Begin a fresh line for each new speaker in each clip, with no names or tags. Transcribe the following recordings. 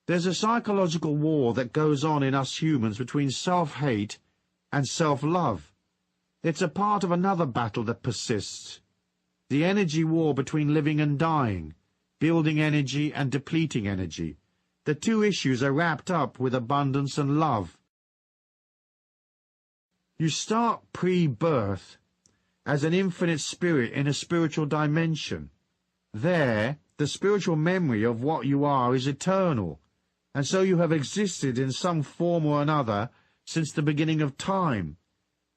There's a psychological war that goes on in us humans between self-hate and self-love. It's a part of another battle that persists. The energy war between living and dying, building energy and depleting energy. The two issues are wrapped up with abundance and love. You start pre-birth as an infinite spirit in a spiritual dimension. There, the spiritual memory of what you are is eternal, and so you have existed in some form or another since the beginning of time.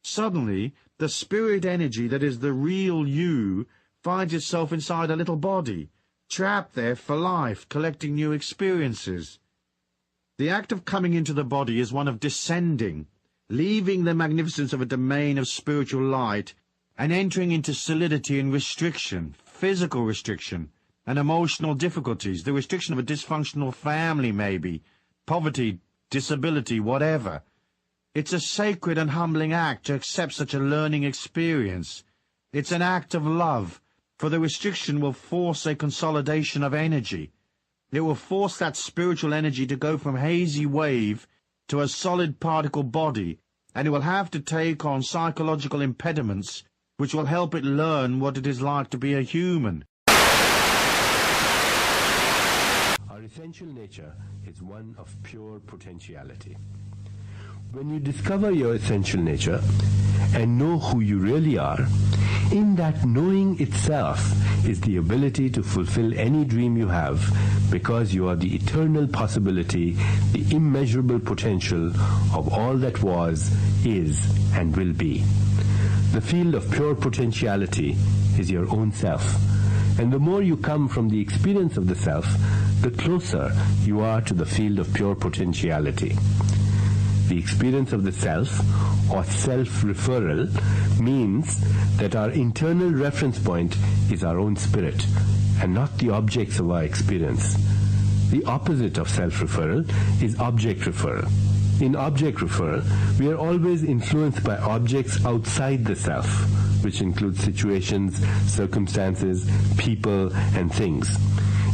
Suddenly, the spirit energy that is the real you finds itself inside a little body, trapped there for life, collecting new experiences. The act of coming into the body is one of descending, leaving the magnificence of a domain of spiritual light and entering into solidity and restriction, physical restriction, and emotional difficulties, the restriction of a dysfunctional family maybe, poverty, disability, whatever. It's a sacred and humbling act to accept such a learning experience. It's an act of love, for the restriction will force a consolidation of energy. It will force that spiritual energy to go from hazy wave to a solid particle body, and it will have to take on psychological impediments which will help it learn what it is like to be a human.
Our essential nature is one of pure potentiality. When you discover your essential nature and know who you really are, in that knowing itself is the ability to fulfill any dream you have, because you are the eternal possibility, the immeasurable potential of all that was, is, and will be. The field of pure potentiality is your own self, and the more you come from the experience of the self, the closer you are to the field of pure potentiality. The experience of the self, or self-referral, means that our internal reference point is our own spirit, and not the objects of our experience. The opposite of self-referral is object referral. In object referral, we are always influenced by objects outside the self, which include situations, circumstances, people, and things.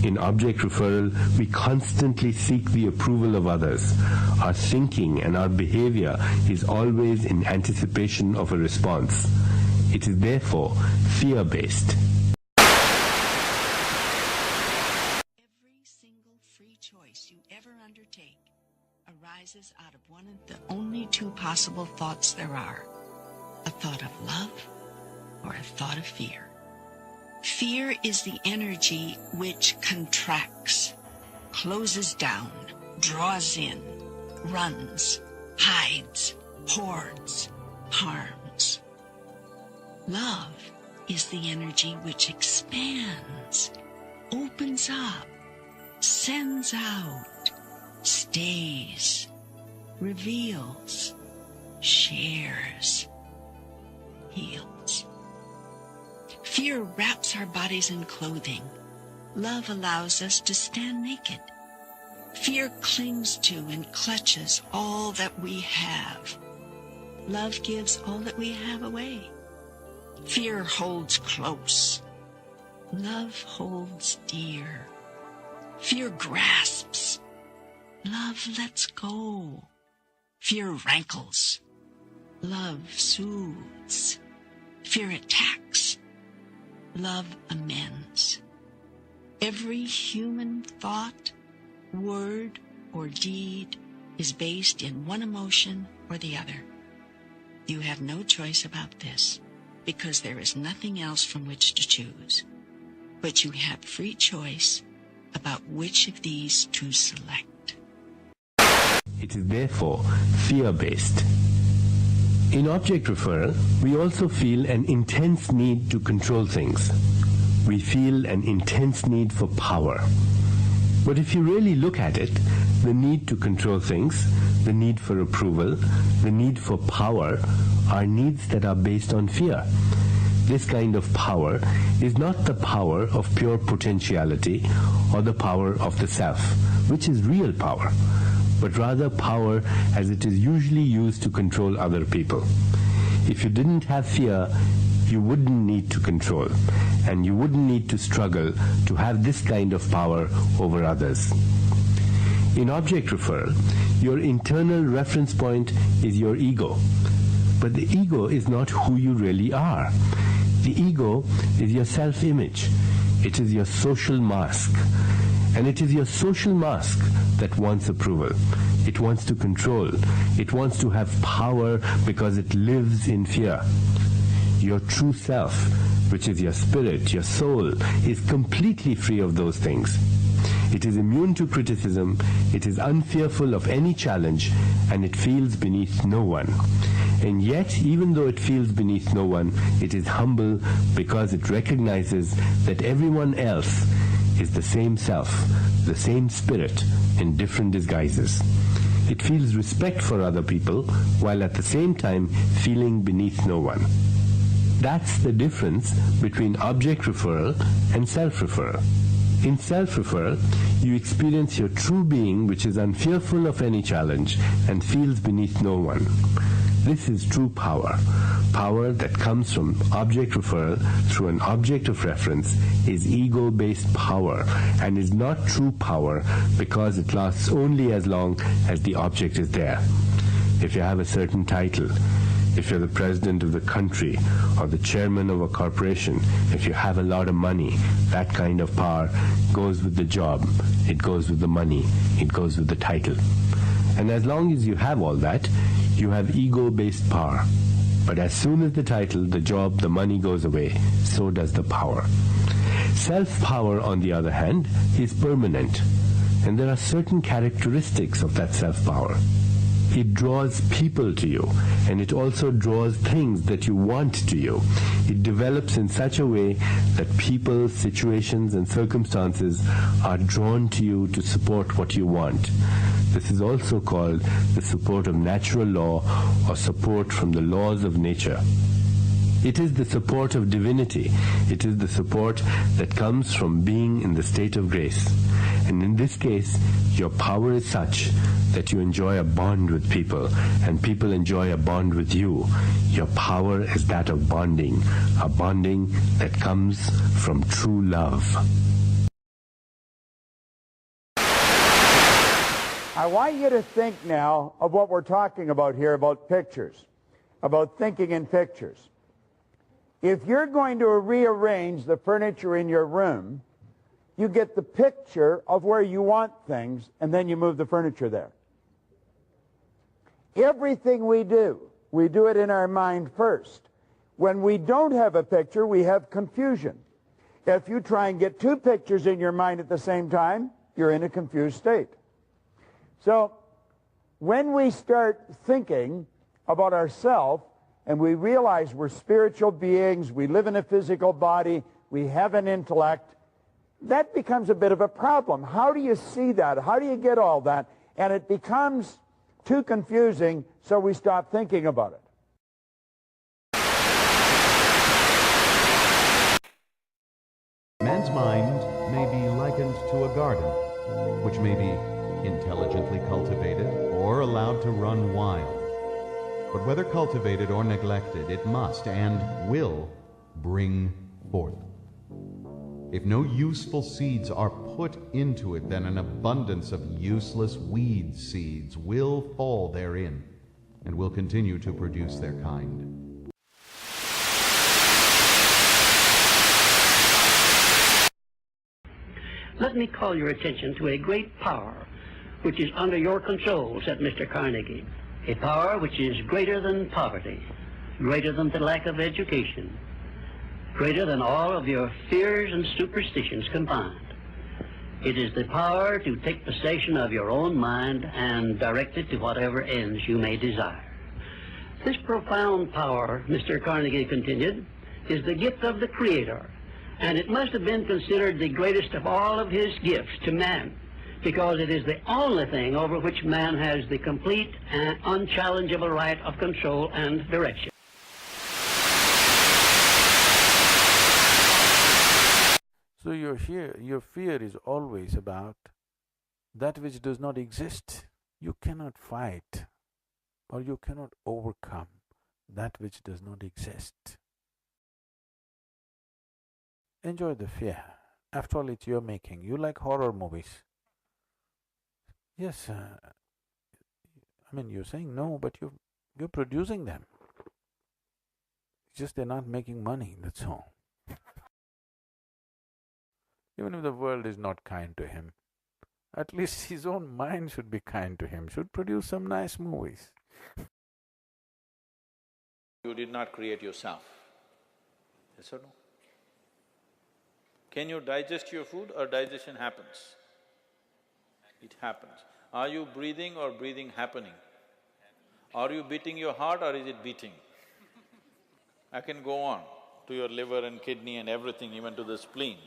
In object referral, we constantly seek the approval of others. Our thinking and our behavior is always in anticipation of a response. It is therefore fear-based.
Every single free choice you ever undertake arises out of one of the only two possible thoughts there are: a thought of love or a thought of fear. Fear is the energy which contracts, closes down, draws in, runs, hides, hoards, harms. Love is the energy which expands, opens up, sends out, stays, reveals, shares, heals. Fear wraps our bodies in clothing. Love allows us to stand naked. Fear clings to and clutches all that we have. Love gives all that we have away. Fear holds close. Love holds dear. Fear grasps. Love lets go. Fear rankles. Love soothes. Fear attacks. Love amends. Every human thought, word, or deed is based in one emotion or the other. You have no choice about this, because there is nothing else from which to choose. But you have free choice about which of these to select.
It is therefore fear-based. In object referral, we also feel an intense need to control things. We feel an intense need for power. But if you really look at it, the need to control things, the need for approval, the need for power are needs that are based on fear. This kind of power is not the power of pure potentiality or the power of the self, which is real power, but rather power as it is usually used to control other people. If you didn't have fear, you wouldn't need to control, and you wouldn't need to struggle to have this kind of power over others. In object referral, your internal reference point is your ego. But the ego is not who you really are. The ego is your self-image. It is your social mask. And it is your social mask that wants approval. It wants to control. It wants to have power because it lives in fear. Your true self, which is your spirit, your soul, is completely free of those things. It is immune to criticism, it is unfearful of any challenge, and it feels beneath no one. And yet, even though it feels beneath no one, it is humble because it recognizes that everyone else is the same self, the same spirit, in different disguises. It feels respect for other people, while at the same time feeling beneath no one. That's the difference between object referral and self-referral. In self-referral, you experience your true being, which is unfearful of any challenge and feels beneath no one. This is true power. Power that comes from object referral through an object of reference is ego-based power and is not true power because it lasts only as long as the object is there. If you have a certain title, if you're the president of the country or the chairman of a corporation, if you have a lot of money, that kind of power goes with the job, it goes with the money, it goes with the title. And as long as you have all that, you have ego-based power. But as soon as the title, the job, the money goes away, so does the power. Self-power, on the other hand, is permanent. And there are certain characteristics of that self-power. It draws people to you, and it also draws things that you want to you. It develops in such a way that people, situations, and circumstances are drawn to you to support what you want. This is also called the support of natural law or support from the laws of nature. It is the support of divinity. It is the support that comes from being in the state of grace. And in this case, your power is such that you enjoy a bond with people, and people enjoy a bond with you. Your power is that of bonding, a bonding that comes from true love.
I want you to think now of what we're talking about here, about pictures, about thinking in pictures. If you're going to rearrange the furniture in your room, you get the picture of where you want things, and then you move the furniture there. Everything we do it in our mind first. When we don't have a picture, we have confusion. If you try and get two pictures in your mind at the same time, you're in a confused state. So, when we start thinking about ourselves, and we realize we're spiritual beings, we live in a physical body, we have an intellect, that becomes a bit of a problem. How do you see that? How do you get all that? And it becomes too confusing, so we stop thinking about it.
Man's mind may be likened to a garden, which may be intelligently cultivated or allowed to run wild. But whether cultivated or neglected, it must and will bring forth. If no useful seeds are put into it, then an abundance of useless weed seeds will fall therein and will continue to produce their kind.
Let me call your attention to a great power which is under your control, said Mr. Carnegie. A power which is greater than poverty, greater than the lack of education, greater than all of your fears and superstitions combined. It is the power to take possession of your own mind and direct it to whatever ends you may desire. This profound power, Mr. Carnegie continued, is the gift of the Creator, and it must have been considered the greatest of all of his gifts to man, because it is the only thing over which man has the complete and unchallengeable right of control and direction.
So your fear is always about that which does not exist. You cannot fight or you cannot overcome that which does not exist. Enjoy the fear. After all, it's your making. You like horror movies. Yes, I mean, you're saying no, but you're producing them. It's just they're not making money, that's all. Even if the world is not kind to him, at least his own mind should be kind to him, should produce some nice movies.
You did not create yourself. Yes or no? Can you digest your food or digestion happens? It happens. Are you breathing or breathing happening? Are you beating your heart or is it beating? I can go on to your liver and kidney and everything, even to the spleen.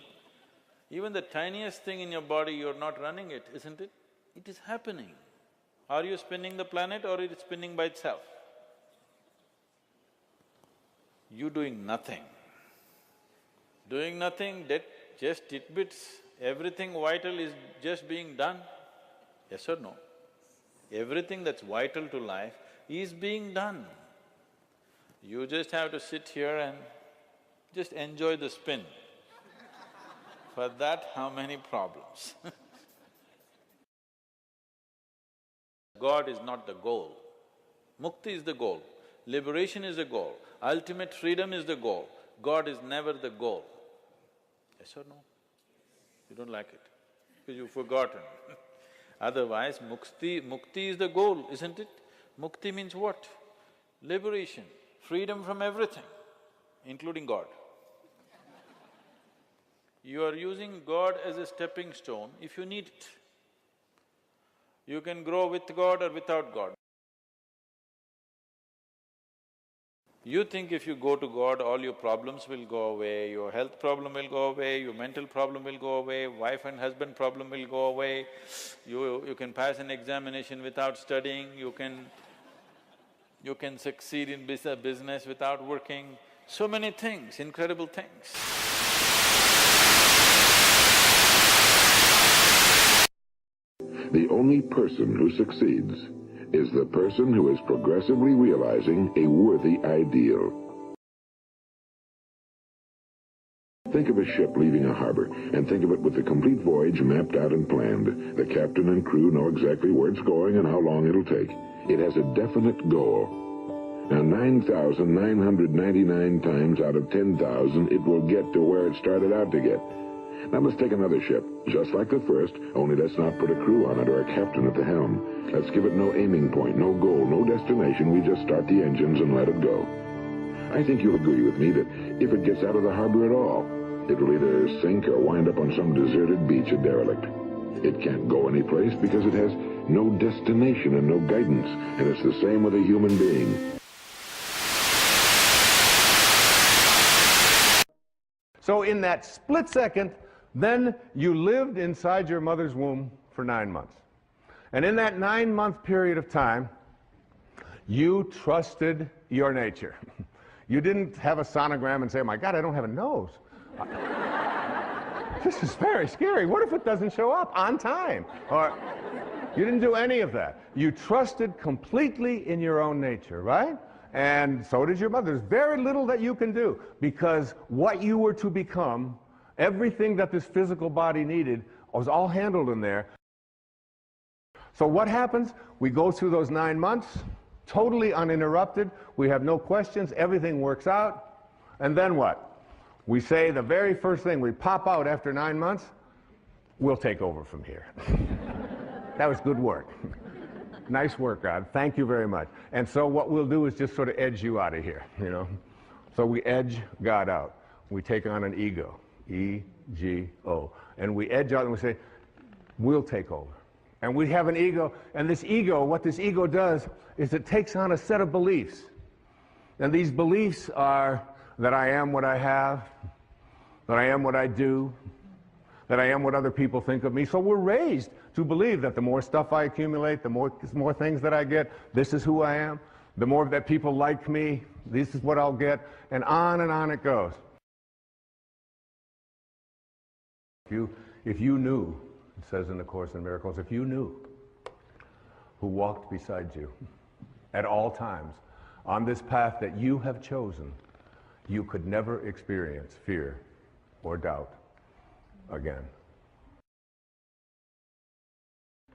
Even the tiniest thing in your body, you're not running it, isn't it? It is happening. Are you spinning the planet or is it spinning by itself? You doing nothing. Doing nothing, that just tidbits, everything vital is just being done. Yes or no? Everything that's vital to life is being done. You just have to sit here and just enjoy the spin. For that, how many problems? God is not the goal. Mukti is the goal. Liberation is the goal. Ultimate freedom is the goal. God is never the goal. Yes or no? You don't like it, because you've forgotten. Otherwise, mukti is the goal, isn't it? Mukti means what? Liberation, freedom from everything, including God. You are using God as a stepping stone if you need it. You can grow with God or without God. You think if you go to God, all your problems will go away, your health problem will go away, your mental problem will go away, wife and husband problem will go away, you can pass an examination without studying, you can succeed in business without working, so many things, incredible things.
The only person who succeeds is the person who is progressively realizing a worthy ideal. Think of a ship leaving a harbor, and think of it with the complete voyage mapped out and planned. The captain and crew know exactly where it's going and how long it'll take. It has a definite goal. Now 9,999 times out of 10,000 it will get to where it started out to get. Now let's take another ship, just like the first, only let's not put a crew on it or a captain at the helm. Let's give it no aiming point, no goal, no destination. We just start the engines and let it go. I think you'll agree with me that if it gets out of the harbor at all, it'll either sink or wind up on some deserted beach, a derelict. It can't go anyplace because it has no destination and no guidance, and it's the same with a human being.
So in that split second, then you lived inside your mother's womb for 9 months. And in that 9-month period of time, you trusted your nature. You didn't have a sonogram and say, oh my God, I don't have a nose. This is very scary. What if it doesn't show up on time? Or you didn't do any of that. You trusted completely in your own nature, right? And so did your mother. There's very little that you can do, because what you were to become, everything that this physical body needed, was all handled in there. So what happens? We go through those 9 months, totally uninterrupted. We have no questions. Everything works out. And then what? We say the very first thing, we pop out after 9 months, we'll take over from here. That was good work. Nice work, God. Thank you very much. And so what we'll do is just sort of edge you out of here, you know. So we edge God out. We take on an ego, E-G-O. And we edge out and we say, we'll take over. And we have an ego, and this ego, what this ego does is it takes on a set of beliefs. And these beliefs are that I am what I have, that I am what I do, that I am what other people think of me. So we're raised to believe that the more stuff I accumulate, the more things that I get, this is who I am. The more that people like me, this is what I'll get, and on it goes. If you knew, it says in the Course in Miracles, if you knew who walked beside you at all times on this path that you have chosen, you could never experience fear or doubt again.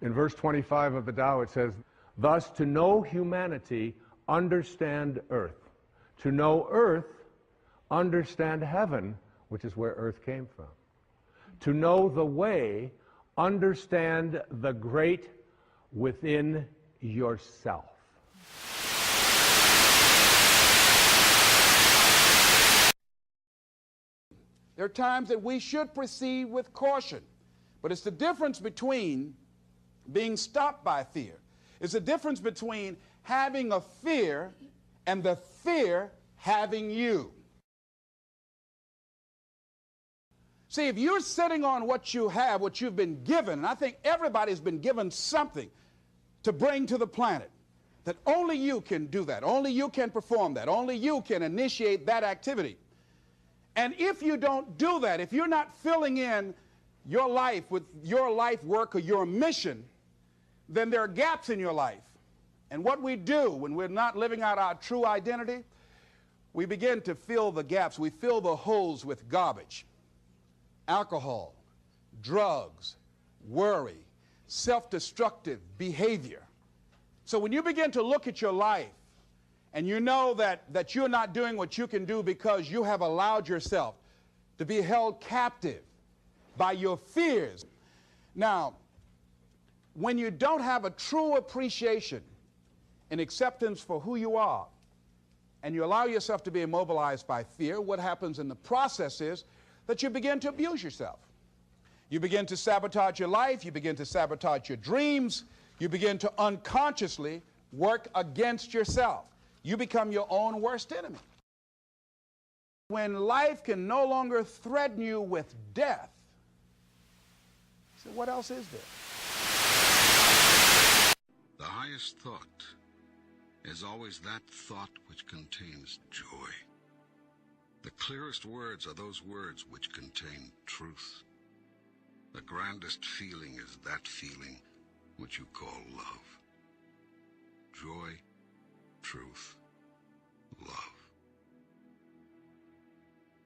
In verse 25 of the Tao, it says, thus to know humanity, understand earth. To know earth, understand heaven, which is where earth came from. To know the way, understand the great within yourself.
There are times that we should proceed with caution, but it's the difference between being stopped by fear. It's the difference between having a fear and the fear having you. See, if you're sitting on what you have, what you've been given, and I think everybody's been given something to bring to the planet, that only you can do that, only you can perform that, only you can initiate that activity. And if you don't do that, if you're not filling in your life with your life work or your mission, then there are gaps in your life. And what we do when we're not living out our true identity, we begin to fill the gaps. We fill the holes with garbage, alcohol, drugs, worry, self-destructive behavior. So when you begin to look at your life, and you know that you're not doing what you can do because you have allowed yourself to be held captive by your fears. Now, when you don't have a true appreciation and acceptance for who you are, and you allow yourself to be immobilized by fear, what happens in the process is that you begin to abuse yourself. You begin to sabotage your life, you begin to sabotage your dreams, you begin to unconsciously work against yourself. You become your own worst enemy. When life can no longer threaten you with death, so what else is there?
The highest thought is always that thought which contains joy. The clearest words are those words which contain truth. The grandest feeling is that feeling which you call love. Joy, truth, love.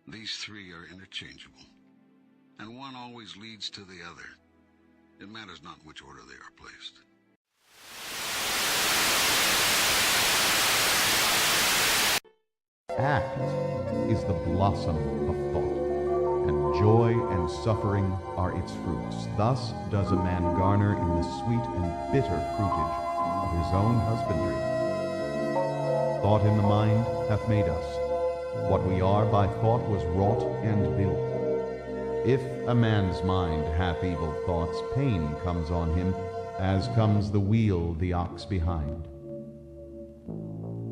These three are interchangeable, and one always leads to the other. It matters not which order they are placed.
Act is the blossom of thought, and joy and suffering are its fruits. Thus does a man garner in the sweet and bitter fruitage of his own husbandry. Thought in the mind hath made us. What we are by thought was wrought and built. If a man's mind hath evil thoughts, pain comes on him, as comes the wheel the ox behind.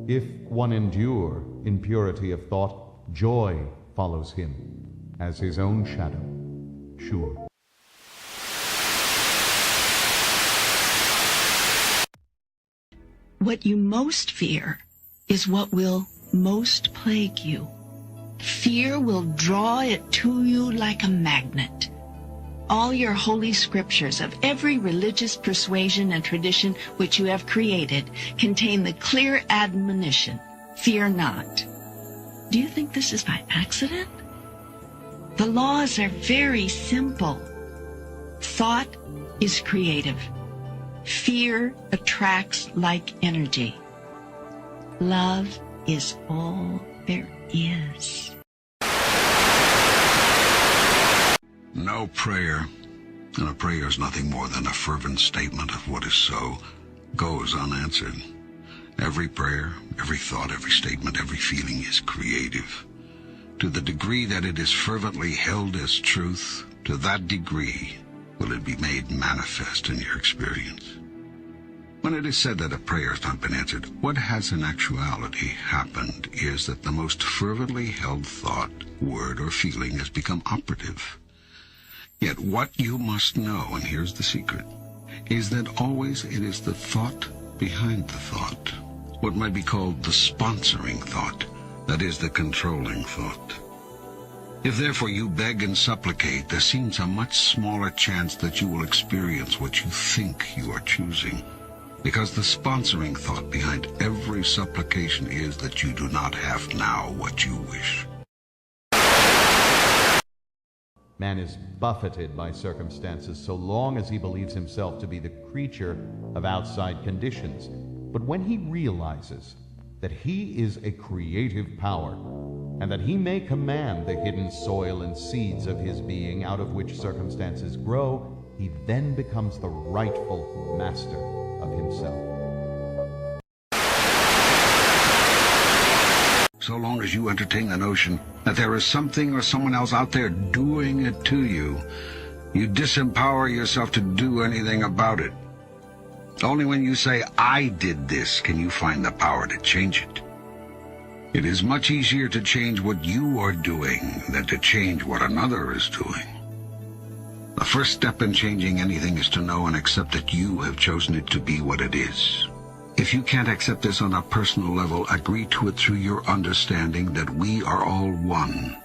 If one endure in purity of thought, joy follows him, as his own shadow, sure.
What you most fear is what will most plague you. Fear will draw it to you like a magnet. All your holy scriptures of every religious persuasion and tradition which you have created contain the clear admonition, fear not. Do you think this is by accident? The laws are very simple. Thought is creative. Fear attracts like energy. Love is all there is.
No prayer, and a prayer is nothing more than a fervent statement of what is so, goes unanswered. Every prayer, every thought, every statement, every feeling is creative. To the degree that it is fervently held as truth, to that degree will it be made manifest in your experience. When it is said that a prayer has not been answered, what has in actuality happened is that the most fervently held thought, word, or feeling has become operative. Yet what you must know, and here's the secret, is that always it is the thought behind the thought, what might be called the sponsoring thought, that is the controlling thought. If therefore you beg and supplicate, there seems a much smaller chance that you will experience what you think you are choosing, because the sponsoring thought behind every supplication is that you do not have now what you wish.
Man is buffeted by circumstances so long as he believes himself to be the creature of outside conditions. But when he realizes that he is a creative power, and that he may command the hidden soil and seeds of his being out of which circumstances grow, he then becomes the rightful master of himself.
So long as you entertain the notion that there is something or someone else out there doing it to you, you disempower yourself to do anything about it. Only when you say, "I did this," can you find the power to change it. It is much easier to change what you are doing than to change what another is doing. The first step in changing anything is to know and accept that you have chosen it to be what it is. If you can't accept this on a personal level, agree to it through your understanding that we are all one.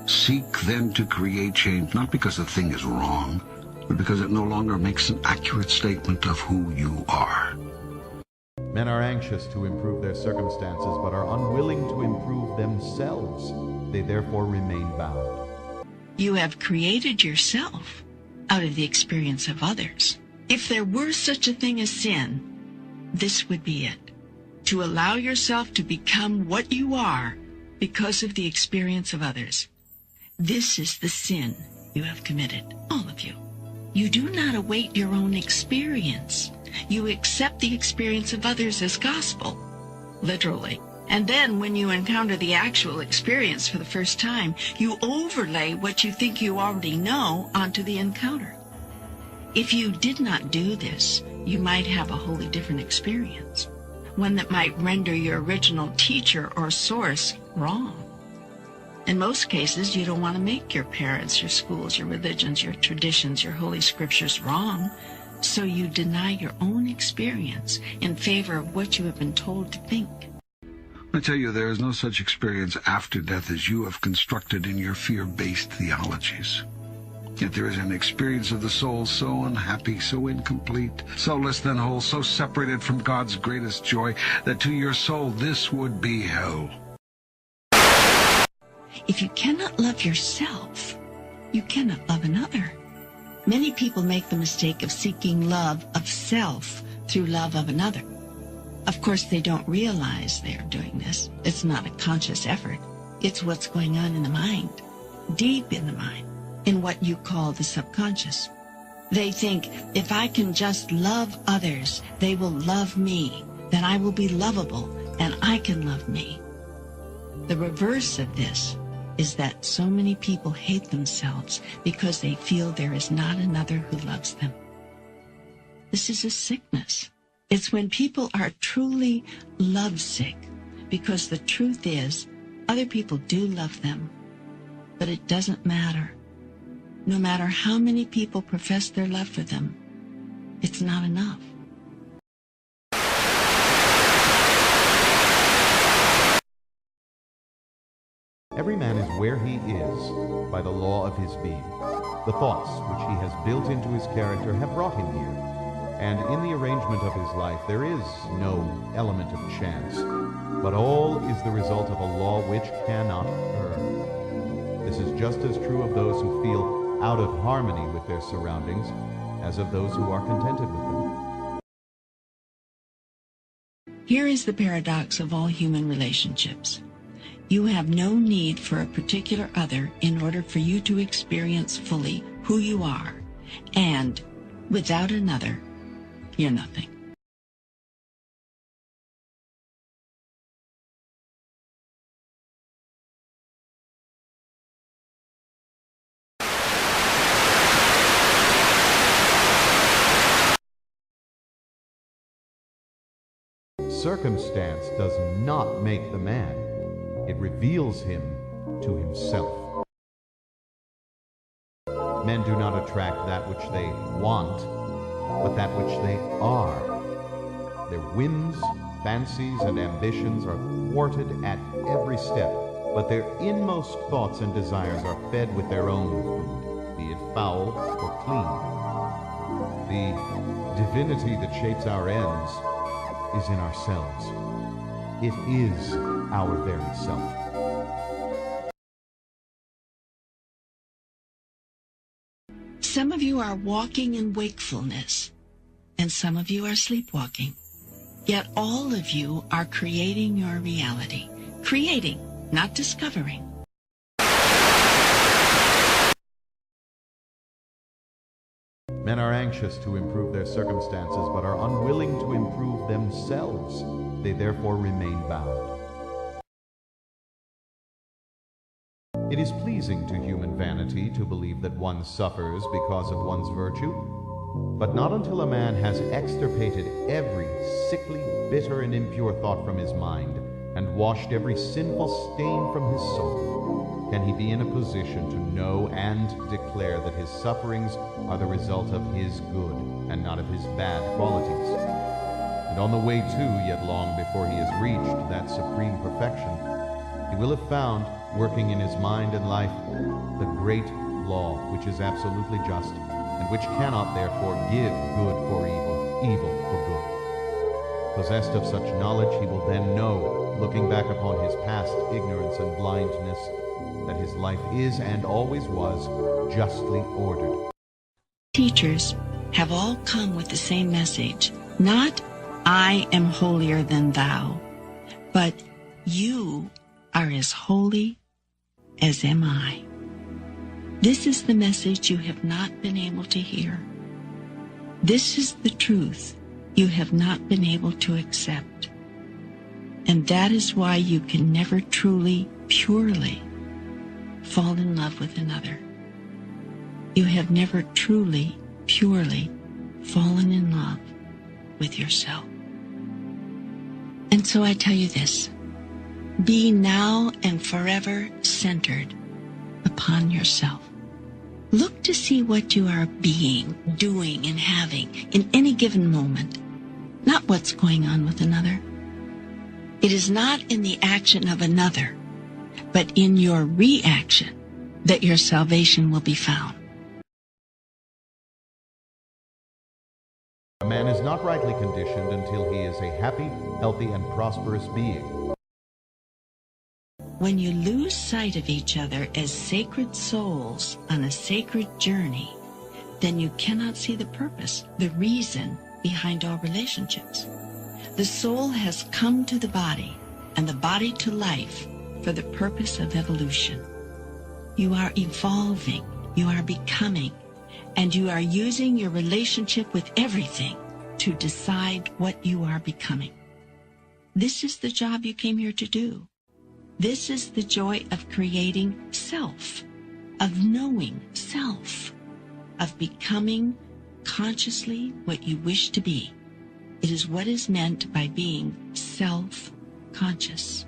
Seek then to create change, not because the thing is wrong, but because it no longer makes an accurate statement of who you are.
Men are anxious to improve their circumstances, but are unwilling to improve themselves. They therefore remain bound.
You have created yourself out of the experience of others. If there were such a thing as sin, this would be it. To allow yourself to become what you are because of the experience of others. This is the sin you have committed, all of you. You do not await your own experience. You accept the experience of others as gospel, literally. And then when you encounter the actual experience for the first time, you overlay what you think you already know onto the encounter. If you did not do this, you might have a wholly different experience, one that might render your original teacher or source wrong. In most cases, you don't want to make your parents, your schools, your religions, your traditions, your holy scriptures wrong, so you deny your own experience in favor of what you have been told to think.
I tell you, there is no such experience after death as you have constructed in your fear-based theologies. Yet there is an experience of the soul so unhappy, so incomplete, so less than whole, so separated from God's greatest joy, that to your soul this would be hell.
If you cannot love yourself, you cannot love another. Many people make the mistake of seeking love of self through love of another. Of course, they don't realize they are doing this. It's not a conscious effort. It's what's going on in the mind, deep in the mind, in what you call the subconscious. They think, if I can just love others, they will love me. Then I will be lovable, and I can love me. The reverse of this is that so many people hate themselves because they feel there is not another who loves them. This is a sickness. It's when people are truly lovesick, because the truth is, other people do love them, but it doesn't matter. No matter how many people profess their love for them, it's not enough.
Every man is where he is by the law of his being. The thoughts which he has built into his character have brought him here, and in the arrangement of his life there is no element of chance, but all is the result of a law which cannot err. This is just as true of those who feel out of harmony with their surroundings as of those who are contented with them.
Here is the paradox of all human relationships. You have no need for a particular other in order for you to experience fully who you are, and without another, you're nothing.
Circumstance does not make the man. It reveals him to himself. Men do not attract that which they want, but that which they are. Their whims, fancies, and ambitions are thwarted at every step, but their inmost thoughts and desires are fed with their own food, be it foul or clean. The divinity that shapes our ends is in ourselves. It is our very self.
Some of you are walking in wakefulness, and some of you are sleepwalking. Yet all of you are creating your reality. Creating, not discovering.
Men are anxious to improve their circumstances, but are unwilling to improve themselves. They therefore remain bound. It is pleasing to human vanity to believe that one suffers because of one's virtue, but not until a man has extirpated every sickly, bitter, and impure thought from his mind, and washed every sinful stain from his soul, can he be in a position to know and declare that his sufferings are the result of his good and not of his bad qualities. And on the way to, yet long before he has reached that supreme perfection, he will have found, working in his mind and life, the great law which is absolutely just, and which cannot therefore give good for evil, evil for good. Possessed of such knowledge, he will then know, looking back upon his past ignorance and blindness, that his life is and always was justly ordered.
Teachers have all come with the same message. Not, I am holier than thou, but you are as holy as am I. This is the message you have not been able to hear. This is the truth you have not been able to accept. And that is why you can never truly, purely fall in love with another. You have never truly, purely fallen in love with yourself. And so I tell you this, be now and forever centered upon yourself. Look to see what you are being, doing, and having in any given moment, not what's going on with another. It is not in the action of another, but in your reaction that your salvation will be found.
A man is not rightly conditioned until he is a happy, healthy, and prosperous being.
When you lose sight of each other as sacred souls on a sacred journey, then you cannot see the purpose, the reason behind all relationships. The soul has come to the body, and the body to life, for the purpose of evolution. You are evolving, you are becoming, and you are using your relationship with everything to decide what you are becoming. This is the job you came here to do. This is the joy of creating self, of knowing self, of becoming consciously what you wish to be. It is what is meant by being self-conscious.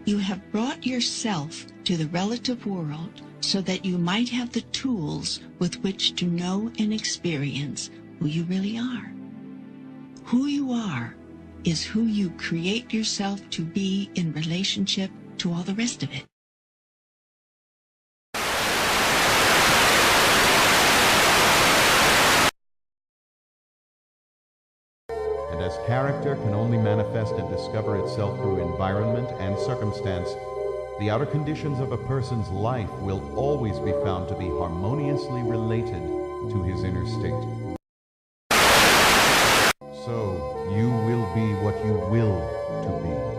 You have brought yourself to the relative world so that you might have the tools with which to know and experience who you really are. Who you are is who you create yourself to be in relationship to all the rest of it.
And as character can only manifest and discover itself through environment and circumstance, the outer conditions of a person's life will always be found to be harmoniously related to his inner state. So, you will be what you will to be.